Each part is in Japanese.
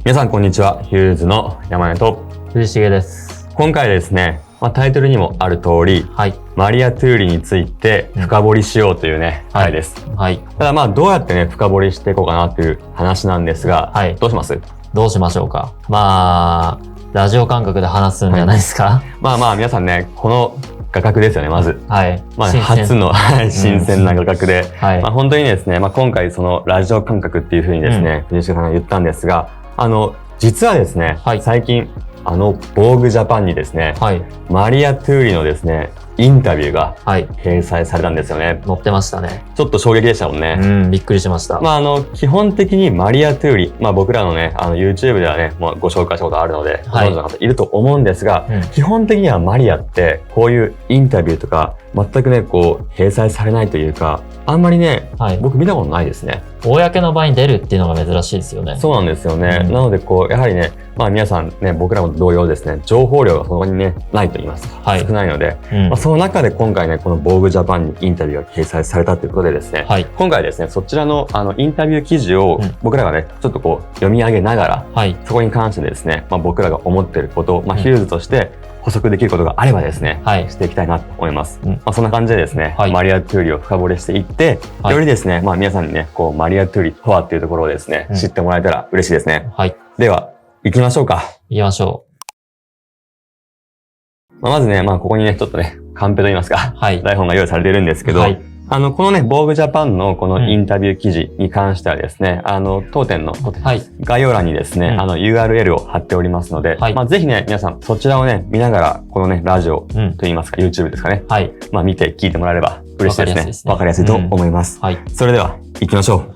皆さんこんにちは。ヒューズの山根と藤重です。今回ですね、タイトルにもある通り、はい。マリア・トゥーリについて深掘りしようというね、回です。はい。ただどうやってね、深掘りしていこうかなという話なんですが、はい。どうします？どうしましょうか。ラジオ感覚で話すんじゃないですか。皆さんね、この画角ですよね、まず。はい。初の新鮮な画角で、はい。本当にですね、今回そのラジオ感覚っていう風にですね、藤重さんが言ったんですが、実はですね、最近、ボーグジャパンにですね、マリア・トゥーリのですね、インタビューが掲載されたんですよね。載ってましたね。ちょっと衝撃でしたもんね。びっくりしました。基本的にマリア・トゥーリ、僕らのね、YouTube ではね、ご紹介したことあるので、ご存知の方いると思うんですが、基本的にはマリアって、こういうインタビューとか、全くね、掲載されないというか、あんまりね、僕見たことないですね。公の場に出るっていうのが珍しいですよね。そうなんですよね。なので、やはりね、皆さんね、僕らも同様ですね、情報量がそこにね、ないと言いますか、少ないので、その中で今回ね、このボーグジャパンにインタビューが掲載されたということでですね、今回ですね、そちらのインタビュー記事を僕らがね、ちょっと読み上げながら、そこに関してですね、僕らが思っていること、ヒューズとして補足できることがあればですね、していきたいなと思います。そんな感じでですね、マリア・トゥーリを深掘りしていって、よりですね、皆さんにね、マリア・トゥーリとはっていうところをですね、知ってもらえたら嬉しいですね。では、行きましょうか。行きましょう。まずね、ここにね、ちょっとね、カンペと言いますか、台本が用意されているんですけど、このね、ボーグジャパンのこのインタビュー記事に関してはですね、当店の概要欄にですね、URL を貼っておりますので、ぜひね、皆さんそちらをね、見ながら、このね、ラジオと言いますか、YouTube ですかね。見て聞いてもらえれば嬉しいですね。わかりやすいと思います。それでは、行きましょう。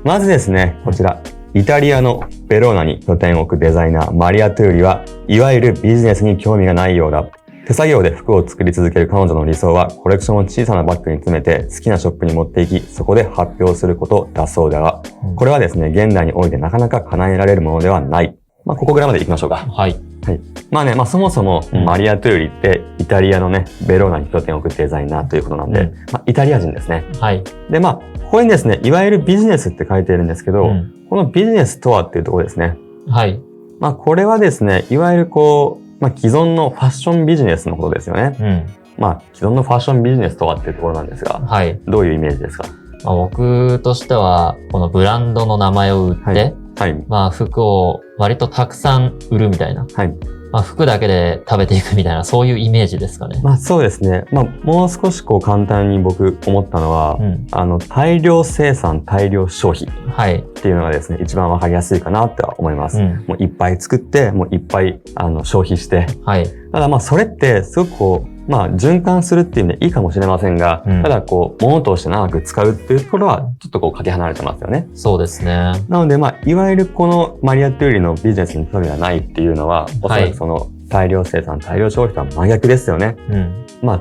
まずですね、こちら、イタリアのベローナに拠点を置くデザイナー、マリア・トゥーリは、いわゆるビジネスに興味がないようだ。手作業で服を作り続ける彼女の理想は、コレクションを小さなバッグに詰めて好きなショップに持っていき、そこで発表することだそうだが、これはですね、現代においてなかなか叶えられるものではない。ここぐらいまで行きましょうか。そもそも、マリア・トゥーリってイタリアのね、ベローナに拠点を置くデザイナーということなんで、イタリア人ですね。で、ここにですね、いわゆるビジネスって書いてるんですけど、このビジネスとはっていうところですね。これはですね、いわゆる既存のファッションビジネスのことですよね。既存のファッションビジネスとはっていうところなんですが、どういうイメージですか？僕としては、このブランドの名前を売って、服を割とたくさん売るみたいな。服だけで食べていくみたいな、そういうイメージですかね。そうですね。もう少し簡単に僕思ったのは、大量生産、大量消費っていうのがですね、一番わかりやすいかなって思います。もういっぱい作って、もういっぱい消費して。ただそれってすごく循環するっていう意味でいいかもしれませんが、ただ物として長く使うっていうところはちょっとかけ離れてますよね。そうですね。なのでいわゆるこのマリア・トゥーリのビジネスに興味がないっていうのは、おそらくその大量生産、大量消費とは真逆ですよね。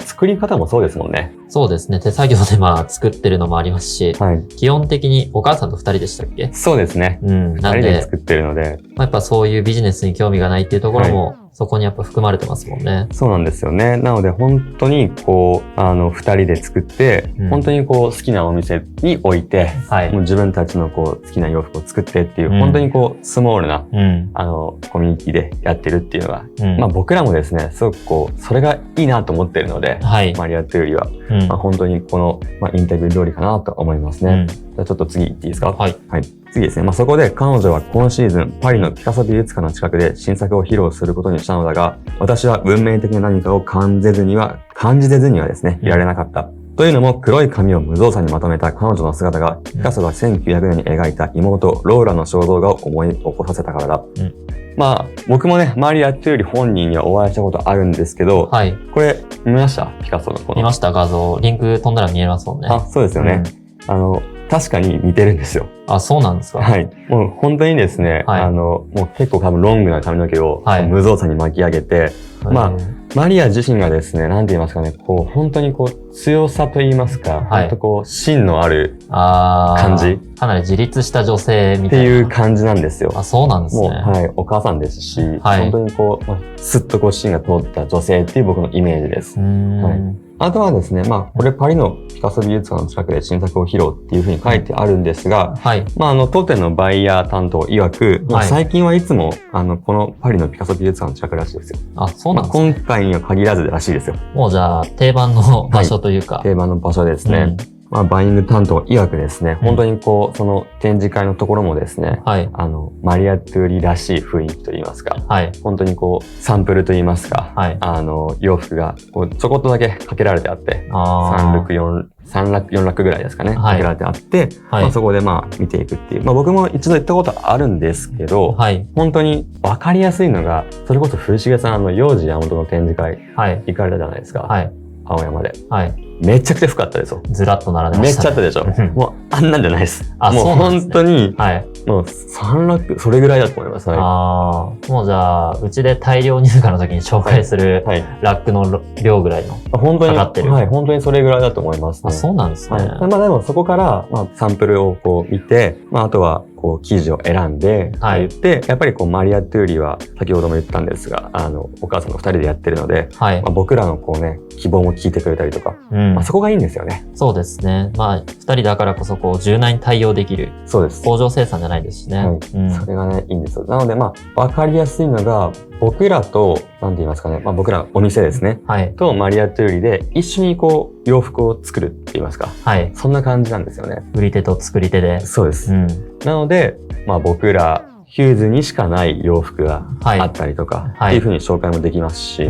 作り方もそうですもんね。そうですね。手作業で作ってるのもありますし、基本的にお母さんと2人でしたっけ？そうですね。2人で作ってるので。やっぱそういうビジネスに興味がないっていうところも、そこにやっぱ含まれてますもんね。そうなんですよね。なので本当に2人で作って、本当に好きなお店に置いて、もう自分たちの好きな洋服を作ってっていう、本当にスモールな、コミュニティでやってるっていうのが、僕らもですね、すごくそれがいいなと思ってるので、マリア・トゥーリは、本当にこの、インタビュー通りかなと思いますね。じゃあちょっと次行っていいですか？次ですね。そこで彼女は今シーズンパリのピカソ美術館の近くで新作を披露することにしたのだが、私は運命的な何かを感じせずにはですね、いられなかった。というのも黒い紙を無造作にまとめた彼女の姿が、ピカソが1900年に描いた妹ローラの肖像画を思い起こさせたからだ。僕もね、マリア・トゥーリ本人にはお会いしたことあるんですけど、これ見ました？ピカソの見ました、画像。リンク飛んだら見えますもんね。そうですよね。確かに似てるんですよ。そうなんですか？もう本当にですね、もう結構多分ロングな髪の毛を無造作に巻き上げて、マリア自身がですね、なんて言いますかね、本当に強さと言いますか、本当芯のある感じ。かなり自立した女性みたいな。っていう感じなんですよ。そうなんですね。もう、お母さんですし、本当にスッと芯が通った女性っていう僕のイメージです。あとはですね、まあ、これパリのピカソ美術館の近くで新作を披露っていうふうに書いてあるんですが、はい。まあ、当店のバイヤー担当曰く、はい、最近はいつも、このパリのピカソ美術館の近くらしいですよ。あ、そうなんですね。まあ、今回には限らずらしいですよ。もうじゃあ、定番の場所というか。はい、定番の場所ですね。まあ、バイイング担当曰くですね、本当にこう、その展示会のところもですね、はい、マリア・トゥーリらしい雰囲気といいますか、はい、本当にこう、サンプルといいますか、はい、洋服がこうちょこっとだけかけられてあって、4落ぐらいですかね、はい、かけられてあって、はい、まあ、そこでまあ見ていくっていう。まあ僕も一度行ったことあるんですけど、はい、本当に分かりやすいのが、それこそ古重さん幼児山本の展示会、行かれたじゃないですか。はい、青山で。はい、めちゃくちゃ深かったですよ。ずらっと並んでました、ね。めっちゃあったでしょ。もうあんなんじゃないです。もう本当に、はい、もう3落、それぐらいだと思います。はい、もうじゃあ、うちで大量入荷の時に紹介する、はい、ラックの量ぐらいの。本当に、かかってる。はい、本当にそれぐらいだと思いますね。あ、そうなんですね。はい、まあでもそこから、まあサンプルをこう見て、まああとは、こう生地を選んで、はい、で、やっぱりこうマリア・トゥーリは先ほども言ったんですが、お母さんの2人でやってるので、はい、まあ、僕らのこうね、希望も聞いてくれたりとか、まあそこがいいんですよね。そうですね。まあ2人だからこそこう柔軟に対応できる。そうです。工場生産じゃないですしね。はい、それがね、いいんですよ。なのでまあ、わかりやすいのが、僕らと、なんて言いますかね、まあ僕らお店ですね。はい。とマリア・トゥーリで一緒にこう洋服を作るって言いますか。はい。そんな感じなんですよね。売り手と作り手で。そうです。なので、まあ僕ら、ヒューズにしかない洋服があったりとか、っていう風に紹介もできますし、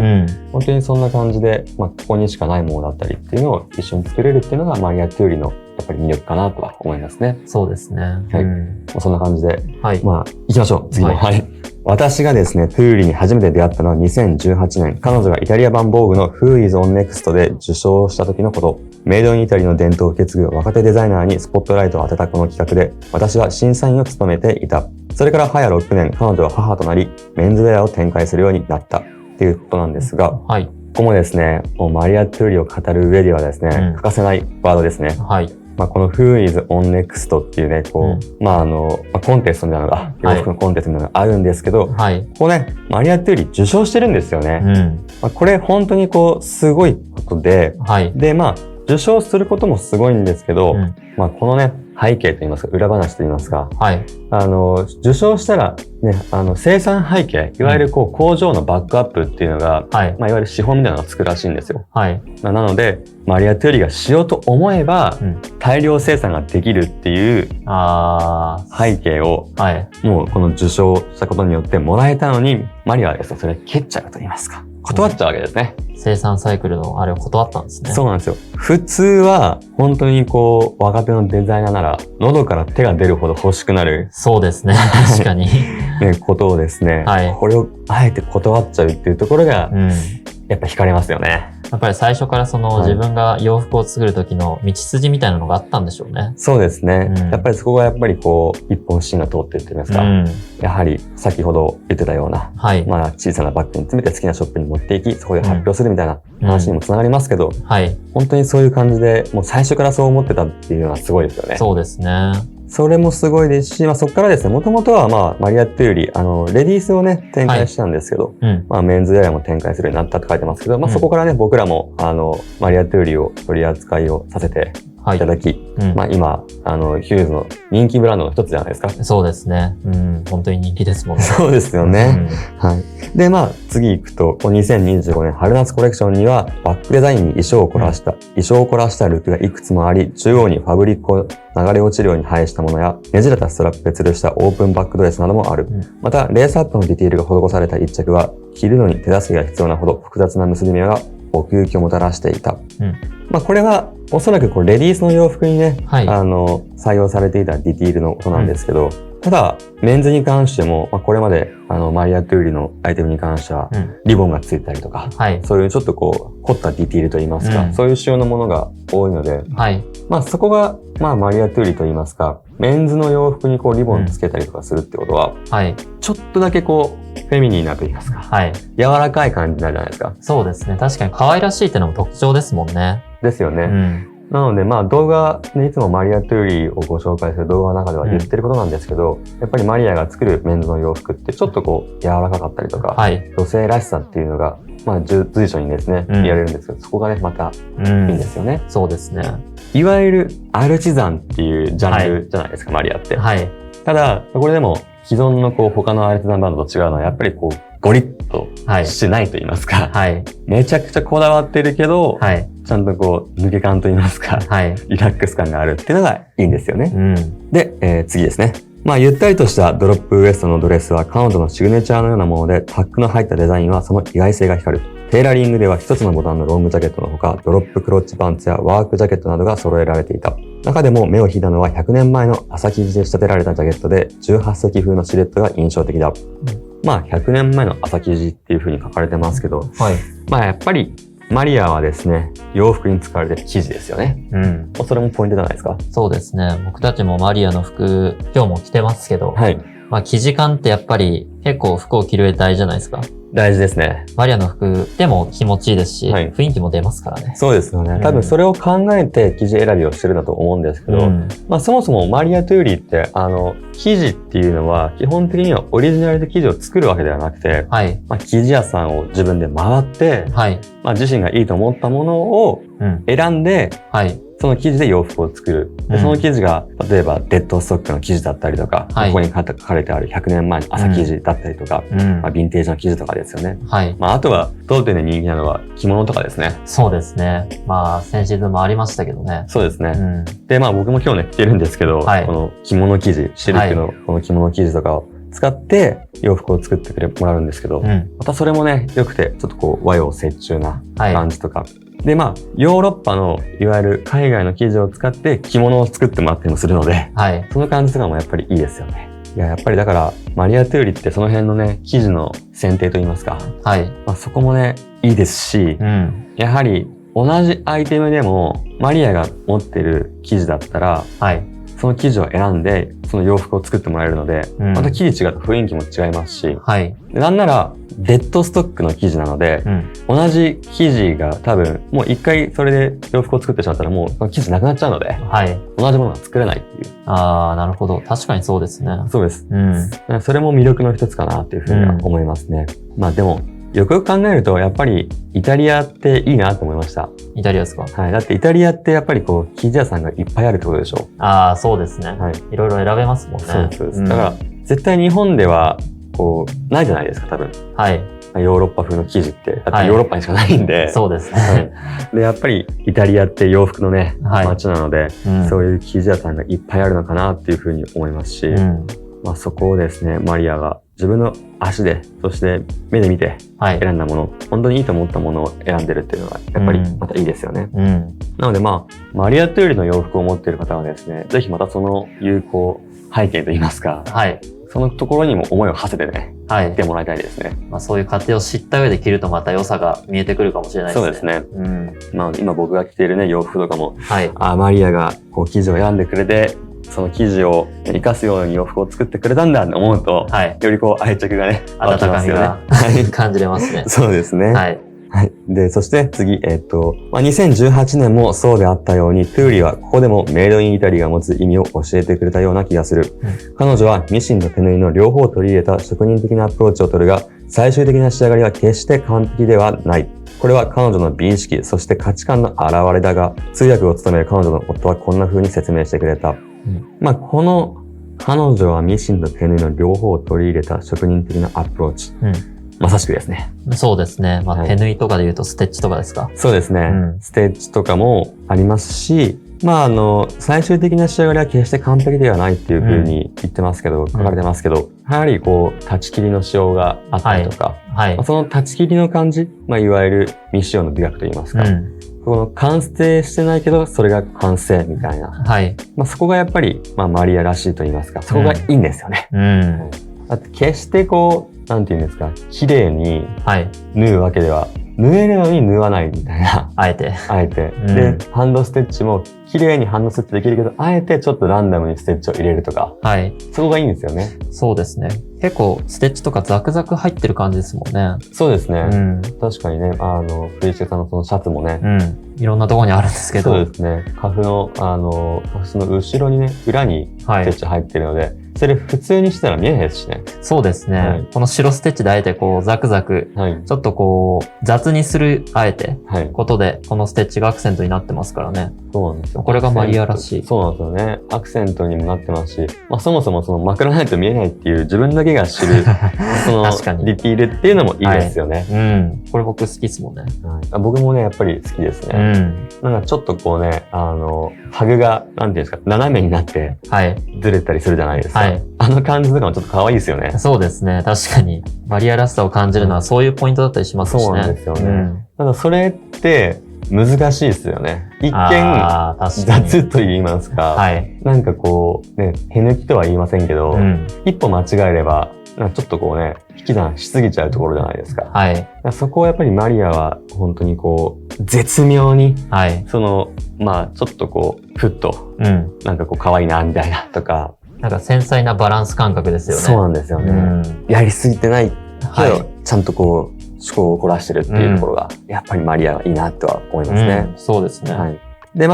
本当にそんな感じで、まあここにしかないものだったりっていうのを一緒に作れるっていうのがマリア・トゥーリのやっぱり魅力かなとは思いますね。そうですね。はい。そんな感じで、はい。まあ行きましょう。次の。はい。私がですね、トゥーリに初めて出会ったのは2018年、彼女がイタリア版ボーグの Who is on Next で受賞した時のこと。メイドインイタリの伝統を受け継ぐ若手デザイナーにスポットライトを当てたこの企画で、私は審査員を務めていた。それから早6年、彼女は母となり、メンズウェアを展開するようになったっていうことなんですが、はい。ここもですね、もうマリア・トゥーリを語る上ではですね、欠かせないワードですね。はい。まあ、この Who is on Next っていうね、こう、まあコンテストみたいなのが、洋服のコンテストみたいなのがあるんですけど、はい。ここね、マリア・トゥーリ受賞してるんですよね。まあ、これ本当にこう、すごいことで、はい。で、まあ、受賞することもすごいんですけど、まあ、このね、背景といいますか、裏話といいますか、はい。受賞したら、ね、生産背景、いわゆるこう、工場のバックアップっていうのが、はい。まあ、いわゆる資本みたいなのがつくらしいんですよ。はい。なので、マリア・トゥーリがしようと思えば、大量生産ができるっていう、背景を、はい。もうこの受賞したことによってもらえたのに、マリアはですね、それ蹴っちゃうと言いますか。断っちゃうわけですね。生産サイクルのあれを断ったんですね。そうなんですよ。普通は、本当にこう、若手のデザイナーなら、喉から手が出るほど欲しくなる。そうですね。確かに。ね、ことをですね、はい。これをあえて断っちゃうっていうところが、やっぱ惹かれますよね。やっぱり最初からその自分が洋服を作る時の道筋みたいなのがあったんでしょうね。そうですね。やっぱりそこがやっぱりこう、一本芯が通ってるって言いますか、やはり先ほど言ってたような、はい、まあ小さなバッグに詰めて好きなショップに持っていき、そこで発表するみたいな話にもつながりますけど、はい、本当にそういう感じで、もう最初からそう思ってたっていうのはすごいですよね。そうですね。それもすごいですし、まあそこからですね、もともとはまあマリア・トゥーリ、レディースをね、展開したんですけど、はい、まあメンズウェアも展開するようになったって書いてますけど、まあそこからね、僕らもマリア・トゥーリを取り扱いをさせていただき、まあ今、ヒューズの人気ブランドの一つじゃないですか。そうですね。本当に人気ですもんね。そうですよね。はい。で、まあ次行くと、2025年春夏コレクションにはバックデザインに衣装を凝らしたルックがいくつもあり、中央にファブリックを流れ落ちるように配したものや、ねじれたストラップで吊るしたオープンバックドレスなどもある。また、レースアップのディティールが施された一着は、着るのに手助けが必要なほど複雑な結び目が奥行きをもたらしていた。まあこれはおそらくこうレディースの洋服にね、はい、採用されていたディティールのことなんですけど、ただメンズに関しても、まあ、これまでマリア・トゥーリのアイテムに関しては、リボンがついたりとか、はい、そういうちょっとこう凝ったディティールといいますか、そういう仕様のものが多いので、はい、まあそこがまあマリア・トゥーリといいますか、メンズの洋服にこうリボンつけたりとかするってことは、はい、ちょっとだけこうフェミニーなと言いますか、はい、柔らかい感じになるじゃないですか。そうですね。確かに可愛らしいってのも特徴ですもんね。ですよね。なので動画でいつもマリア・トゥーリーをご紹介する動画の中では言ってることなんですけど、やっぱりマリアが作るメンズの洋服ってちょっと柔らかかったりとか、女性らしさっていうのが随所にですね、見られるんですけど、そこがねまたいいんですよね。そうですね。いわゆるアルチザンっていうジャンルじゃないですか、マリアって。ただこれでも既存の他のアルチザンバンドと違うのはやっぱりゴリッとしないと言いますか、めちゃくちゃこだわってるけど、ちゃんと抜け感と言いますか、リラックス感があるっていうのがいいんですよね。で、次ですね。ゆったりとしたドロップウエストのドレスは彼女のシグネチャーのようなもので、タックの入ったデザインはその意外性が光る。テーラリングでは一つのボタンのロングジャケットのほか、ドロップクロッチパンツやワークジャケットなどが揃えられていた。中でも目を引いたのは100年前の麻生地で仕立てられたジャケットで、18世紀風のシルエットが印象的だ。100年前の麻生地っていう風に書かれてますけど、やっぱりマリアはですね、洋服に使われてる生地ですよね。それもポイントじゃないですか。そうですね。僕たちもマリアの服、今日も着てますけど、生地感ってやっぱり結構服を着る上大事じゃないですか。大事ですね。マリアの服でも気持ちいいですし、雰囲気も出ますからね。そうですよね。多分それを考えて生地選びをしてるんだと思うんですけど、そもそもマリア・トゥーリーって生地っていうのは基本的にはオリジナルで生地を作るわけではなくて、生地屋さんを自分で回って、自身がいいと思ったものを選んで、その生地で洋服を作る。でその生地が、例えばデッドストックの生地だったりとか、ここに書かれてある100年前の麻生地だったりとか、ヴィンテージの生地とかですよね。あとは、当店で人気なのは着物とかですね。そうですね。先シーズンもありましたけどね。そうですね。で、僕も今日ね、着てるんですけど、この着物生地、シルクのこの着物生地とかを使って洋服を作ってもらうんですけど、またそれもね、良くて、ちょっと和洋折衷な感じとか、で、ヨーロッパの、いわゆる海外の生地を使って着物を作ってもらったりもするので、その感じとかもやっぱりいいですよね。やっぱりだから、マリア・トゥーリーってその辺のね、生地の選定といいますか、そこもね、いいですし、やはり同じアイテムでも、マリアが持ってる生地だったら、その生地を選んで、その洋服を作ってもらえるので、また生地違うと雰囲気も違いますし、なんなら、デッドストックの生地なので、同じ生地が多分、もう一回それで洋服を作ってしまったらもうその生地なくなっちゃうので、同じものが作れないっていう。なるほど。確かにそうですね。そうです。それも魅力の一つかなっていうふうには思いますね。でも、よくよく考えると、やっぱりイタリアっていいなと思いました。イタリアですか？だってイタリアってやっぱり生地屋さんがいっぱいあるってことでしょ。そうですね。いろいろ選べますもんね。そうです。だから、絶対日本では、ないじゃないですか、多分。ヨーロッパ風の生地って。だってヨーロッパにしかないんで。そうですね。で、やっぱりイタリアって洋服のね、街なので、そういう生地屋さんがいっぱいあるのかなっていうふうに思いますし、そこをですね、マリアが自分の足で、そして目で見て選んだもの、本当にいいと思ったものを選んでるっていうのが、やっぱりまたいいですよね。なのでマリア・トゥーリーの洋服を持っている方はですね、ぜひまたその有効背景といいますか、そのところにも思いを馳せてね、着てもらいたいですね。そういう過程を知った上で着るとまた良さが見えてくるかもしれないですね。そうですね。今僕が着ているね、洋服とかも、マリアが生地を選んでくれて、その生地を活かすように洋服を作ってくれたんだって思うと、より愛着がね、温かみが感じれますね。そうですね。で、そして次、2018年もそうであったように、トゥーリーはここでもメイドインイタリーが持つ意味を教えてくれたような気がする。彼女はミシンと手縫いの両方を取り入れた職人的なアプローチを取るが、最終的な仕上がりは決して完璧ではない。これは彼女の美意識、そして価値観の表れだが、通訳を務める彼女の夫はこんな風に説明してくれた。この彼女はミシンと手縫いの両方を取り入れた職人的なアプローチ。まさしくですね。そうですね。手縫いとかで言うとステッチとかですか？そうですね。ステッチとかもありますし、最終的な仕上がりは決して完璧ではないっていう風に言ってますけど、書かれてますけど、やはり立ち切りの仕様があったりとか、その立ち切りの感じ、いわゆる未使用の美学といいますか、この完成してないけど、それが完成みたいな。そこがやっぱり、マリアらしいと言いますか、そこがいいんですよね。だって決してなんていうんですか、綺麗に縫うわけでは縫えるのに縫わないみたいな。あえて。で、ハンドステッチも綺麗にハンドステッチできるけど、あえてちょっとランダムにステッチを入れるとか。はい。そこがいいんですよね。そうですね。結構、ステッチとかザクザク入ってる感じですもんね。そうですね。確かにね、藤重さんのそのシャツもね。いろんなところにあるんですけど。そうですね。カフの、その後ろにね、裏にステッチ入ってるので、それ普通にしたら見えないですしね。そうですね。この白ステッチであえてこうザクザク、ちょっとこう雑にするあえて、ことでこのステッチがアクセントになってますからね。そうなんですよ。これがマリアらしい。そうなんですよね。アクセントにもなってますし、そもそもそのまくらないと見えないっていう自分だけが知る、そのディティールっていうのもいいですよね。これ僕好きですもんね。僕もね、やっぱり好きですね。なんかちょっとこうね、ハグが、なんていうんですか、斜めになって、ずれたりするじゃないですか。あの感じとかもちょっと可愛いですよね。そうですね。確かに。マリアらしさを感じるのはそういうポイントだったりしますしね。そうなんですよね。ただそれって難しいですよね。一見、雑と言いますか。なんかこう、ね、手抜きとは言いませんけど、一歩間違えれば、ちょっとこうね、引き算しすぎちゃうところじゃないですか。そこをやっぱりマリアは本当にこう、絶妙に、その、ちょっとこう、ふっと、なんかこう、可愛いな、みたいなとか、なんか繊細なバランス感覚ですよね。そうなんですよね。やりすぎてないけど、ちゃんとこう、思考を凝らしてるっていうところが、やっぱりマリアはいいなとは思いますね。そうですね。で、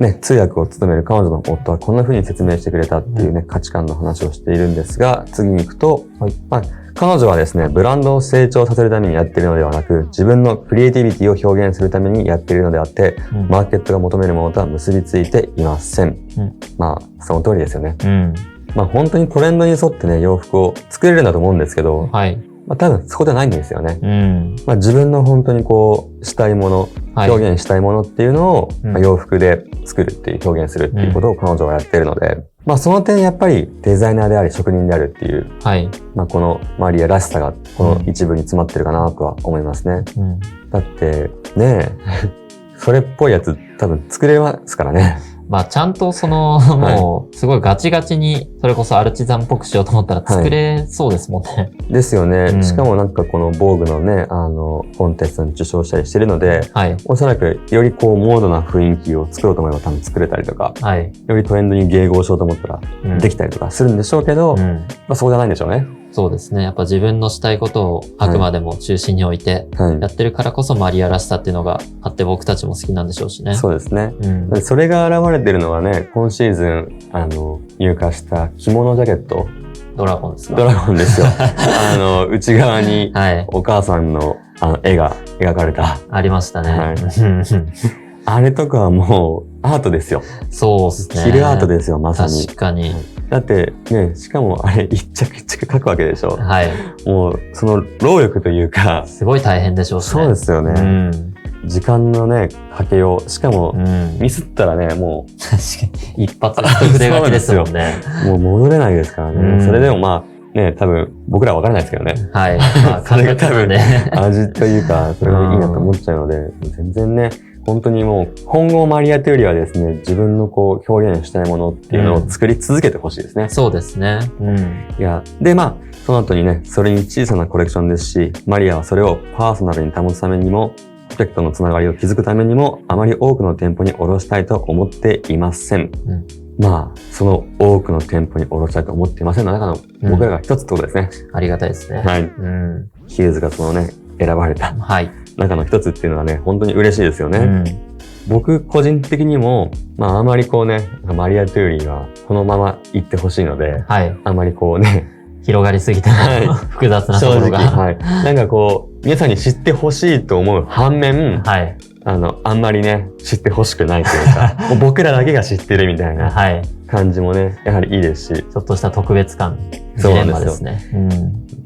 ね、通訳を務める彼女の夫はこんな風に説明してくれたっていうね、価値観の話をしているんですが、次に行くと、彼女はですね、ブランドを成長させるためにやっているのではなく、自分のクリエイティビティを表現するためにやっているのであって、マーケットが求めるものとは結びついていません。その通りですよね。本当にトレンドに沿ってね、洋服を作れるんだと思うんですけど、多分そこではないんですよね。自分の本当にこう、したいもの、表現したいものっていうのを、洋服で作るっていう表現するっていうことを彼女はやっているので、その点やっぱね、デザイナーであり職人であるっていう、このマリアらしさがこの一部に詰まってるかなとは思いますね。だってね、それっぽいやつ多分作れますからね。ちゃんとその、もう、すごいガチガチに、それこそアルチザンっぽくしようと思ったら作れそうですもんね。ですよね。しかもなんかこの防具のね、コンテストに受賞したりしてるので、おそらくよりこう、モードな雰囲気を作ろうと思えば多分作れたりとか、よりトレンドに迎合しようと思ったらできたりとかするんでしょうけど、そうじゃないんでしょうね。そうですね。やっぱ自分のしたいことをあくまでも中心に置いてやってるからこそマリアらしさっていうのがあって僕たちも好きなんでしょうしね。そうですね。それが現れてるのはね、今シーズン、入荷した着物ジャケット。ドラゴンですか？ドラゴンですよ。内側にお母さんの絵が描かれた。ありましたね。あれとかはもうアートですよ。そうですね。着るアートですよ、まさに。確かに。だってね、しかもあれ一着一着描くわけでしょ。もうその労力というか。すごい大変でしょうしね。そうですよね。時間のね、かけよう。しかも、ミスったらね、もう。確かに。一発一筆書きですもんね。もう戻れないですからね。それでもね、多分、僕らは分からないですけどね。それが多分、味というか、それがいいなと思っちゃうので、全然ね、本当にもう、今後マリアというよりはですね、自分のこう、表現したいものっていうのを作り続けてほしいですね。そうですね。で、その後にね、それに小さなコレクションですし、マリアはそれをパーソナルに保つためにも、顧客とのつながりを築くためにも、あまり多くの店舗に卸したいと思っていません。その多くの店舗に卸したいと思っていませんの中の、僕らが一つってことですね。ありがたいですね。ヒューズがそのね、選ばれた中の一つっていうのはね、本当に嬉しいですよね。僕個人的にも、あまりこうね、マリアというよりはこのまま行ってほしいので、あまりこうね、広がりすぎて複雑なところが。なんかこう、皆さんに知ってほしいと思う反面、あんまりね、知ってほしくないというか、もう僕らだけが知ってるみたいな感じもね、やはりいいですし。ちょっとした特別感、ジレンマですね。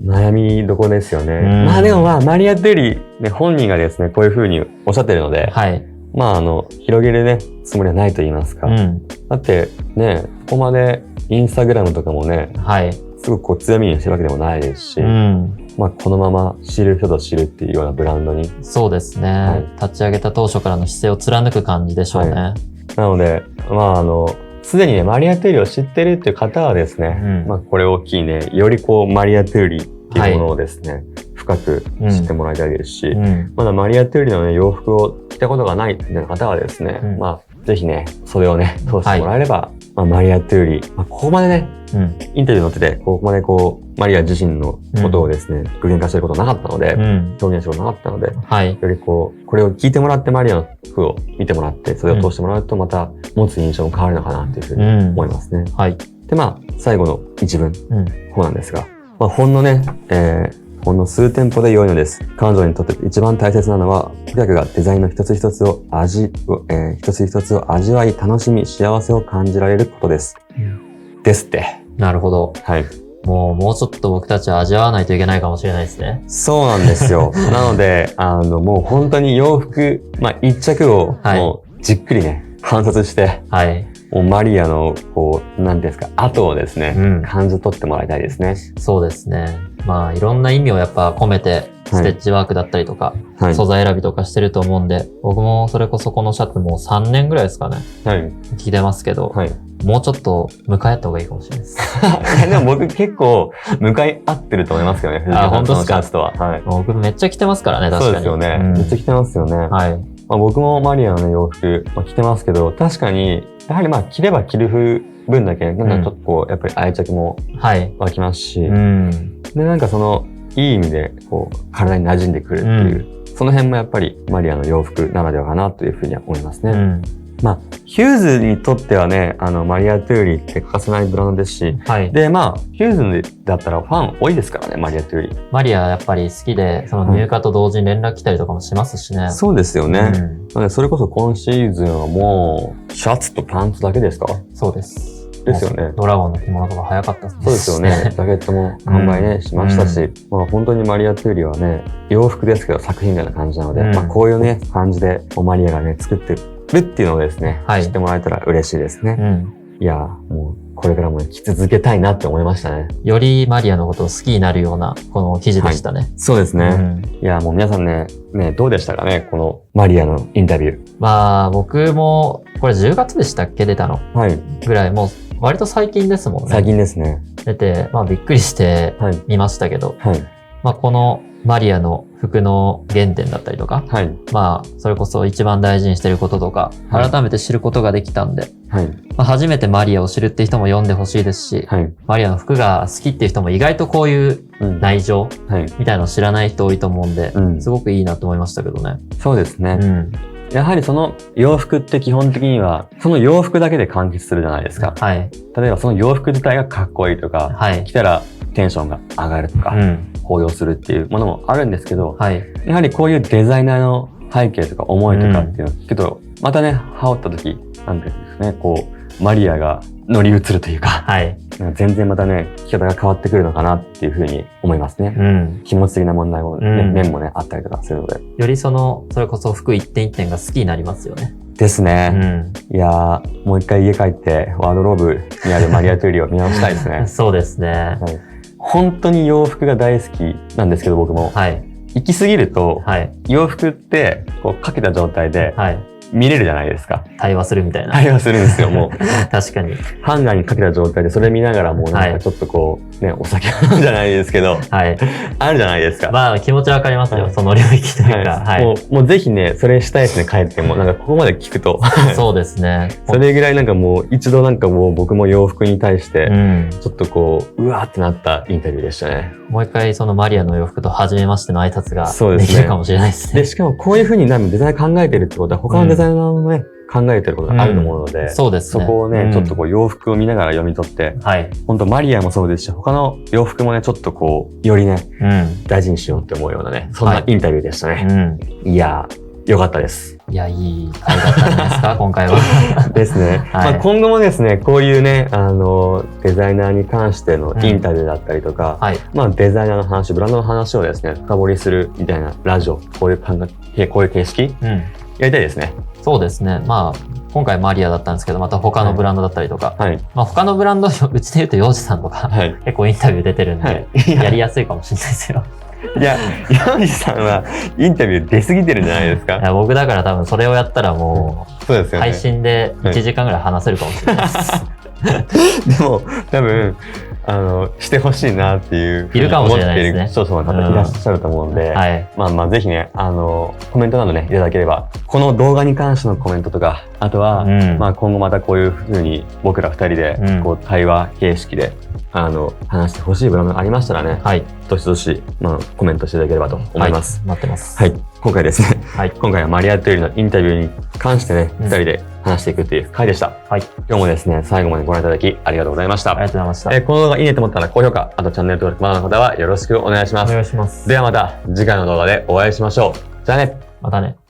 悩みどこですよね。でもマリアというより、ね、本人がですね、こういう風におっしゃってるので、広げるね、つもりはないと言いますか。だってね、ここまでインスタグラムとかもね、すごくこう強みにしてるわけでもないですし、このまま知る人ぞ知るっていうようなブランドに。そうですね。立ち上げた当初からの姿勢を貫く感じでしょうね。なので、すでにね、マリア・トゥーリを知ってるっていう方はですね、これを機にね、よりこう、マリア・トゥーリっていうものをですね、深深く知ってもらいたいですし、まだマリア・トゥーリのね、洋服を着たことがないっていう方はですね、ぜひね、それをね、通してもらえれば、マリア・トゥーリー、ここまでね、インタビューに載ってて、ここまでマリア自身のことをですね、具現化してることなかったので、表現することなかったので、よりこれを聞いてもらってマリアの服を見てもらって、それを通してもらうとまた持つ印象も変わるのかなというふうに思いますね。で、最後の一文、方なんですが、ほんのね、ほんの数店舗で良いのです。彼女にとって一番大切なのは、顧客がデザインの一つ一つを味わい、楽しみ、幸せを感じられることです。ですって。なるほど。はい。もうちょっと僕たちは味わわないといけないかもしれないですね。そうなんですよ。なので、もう本当に洋服、一着を、もうじっくりね、観察して、もうマリアの、なんていうんですか、後をですね、感じ取ってもらいたいですね。そうですね。いろんな意味をやっぱ込めて、ステッチワークだったりとか、素材選びとかしてると思うんで、僕もそれこそこのシャツもう3年ぐらいですかね。着てますけど、もうちょっと向かい合った方がいいかもしれないです。でも僕結構向かい合ってると思いますよね。本当ですか？シャツとは。僕めっちゃ着てますからね、確かに。そうですよね。めっちゃ着てますよね。僕もマリアのね、洋服、着てますけど、確かに、やはり着れば着る分だけ、ちょっとやっぱり愛着も湧きますし、で、いい意味で、体に馴染んでくるっていう、その辺もやっぱりマリアの洋服ならではかなというふうには思いますね。ヒューズにとってはね、マリア・トゥーリーって欠かせないブランドですし、で、ヒューズだったらファン多いですからね、マリア・トゥーリー。マリアやっぱり好きで、その入荷と同時に連絡来たりとかもしますしね。そうですよね。なので、それこそ今シーズンはもう、シャツとパンツだけですか？そうです。ですよね。ドラゴンの着物とか早かったですね。そうですよね。ジャケットも販売ね、しましたし、本当にマリア・トゥーリーはね、洋服ですけど作品みたいな感じなので、こういうね、感じでマリアがね、作ってるっていうのをですね、知ってもらえたら嬉しいですね。いや、もうこれからも着続けたいなって思いましたね。よりマリアのことを好きになるようなこの記事でしたね。そうですね。いや、もう皆さんね、どうでしたかね、このマリアのインタビュー。僕もこれ10月でしたっけ、出たの。ぐらい、もう割と最近ですもんね。最近ですね。出て、びっくりして見ましたけど、このマリアの服の原点だったりとか、それこそ一番大事にしてることとか、改めて知ることができたんで、初めてマリアを知るっていう人も読んでほしいですし、マリアの服が好きっていう人も意外とこういう内情みたいなのを知らない人多いと思うんで、すごくいいなと思いましたけどね。そうですね。やはりその洋服って基本的には、その洋服だけで完結するじゃないですか。例えばその洋服自体がかっこいいとか、着たらテンションが上がるとか、高揚するっていうものもあるんですけど、やはりこういうデザイナーの背景とか思いとかっていうのを聞くと、またね、羽織った時、なんていうんですね、マリアが乗り移るというか、全然またね、着方が変わってくるのかなっていうふうに思いますね。気持ち的な問題もね、面もね、あったりとかするので。よりそれこそ服一点一点が好きになりますよね。ですね。いやー、もう一回家帰ってワードローブにあるマリア・トゥーリーを見直したいですね。そうですね。本当に洋服が大好きなんですけど、僕も。行き過ぎると、洋服ってかけた状態で、見れるじゃないですか。対話するみたいな。対話するんですよ、もう。確かに。ハンガーにかけた状態でそれ見ながらもうなんかちょっとお酒飲むじゃないですけど、あるじゃないですか。気持ちわかりますよ、その領域というか。もうぜひね、それしたいですね、帰っても。ここまで聞くと。そうですね。それぐらいもう一度僕も洋服に対して、ちょっとうわーってなったインタビューでしたね。もう一回そのマリアの洋服と初めましての挨拶ができるかもしれないですね。で、しかもこういう風にデザイナー考えてるってことは、他のデザイナーのね、考えてることがあると思うので、そうですね。そこをね、ちょっと洋服を見ながら読み取って、本当マリアもそうですし、他の洋服もね、ちょっとよりね、大事にしようって思うようなね、そんなインタビューでしたね。いやー、よかったです。いや、いい回だったんじゃないですか、今回は。ですね。今後もですね、こういうね、デザイナーに関してのインタビューだったりとか、デザイナーの話、ブランドの話をですね、深掘りするみたいなラジオ、こういう形式、やりたいですね。そうですね。今回マリアだったんですけど、また他のブランドだったりとか、他のブランド、うちで言うとヨウジさんとか、結構インタビュー出てるんで、やりやすいかもしれないですよ。いや、山口さんはインタビュー出過ぎてるんじゃないですか？いや、僕だから多分それをやったらもう、そうですよね、配信で1時間ぐらい話せるかもしれないです。でも、多分、してほしいなっていういるかもしれないですね。そうそう、方いらっしゃると思うんで、ぜひね、コメントなどね、いただければ、この動画に関してのコメントとか、あとは、今後またこういうふうに僕ら二人で、対話形式で、話してほしい部分がありましたらね、どしどし、コメントしていただければと思います。待ってます。はい。今回ですね、今回はマリア・トゥーリのインタビューに関してね、二人で話していくっていう回でした。今日もですね、最後までご覧いただきありがとうございました。ありがとうございました。この動画いいねと思ったら高評価、あとチャンネル登録まだの方はよろしくお願いします。お願いします。ではまた次回の動画でお会いしましょう。じゃあね。またね。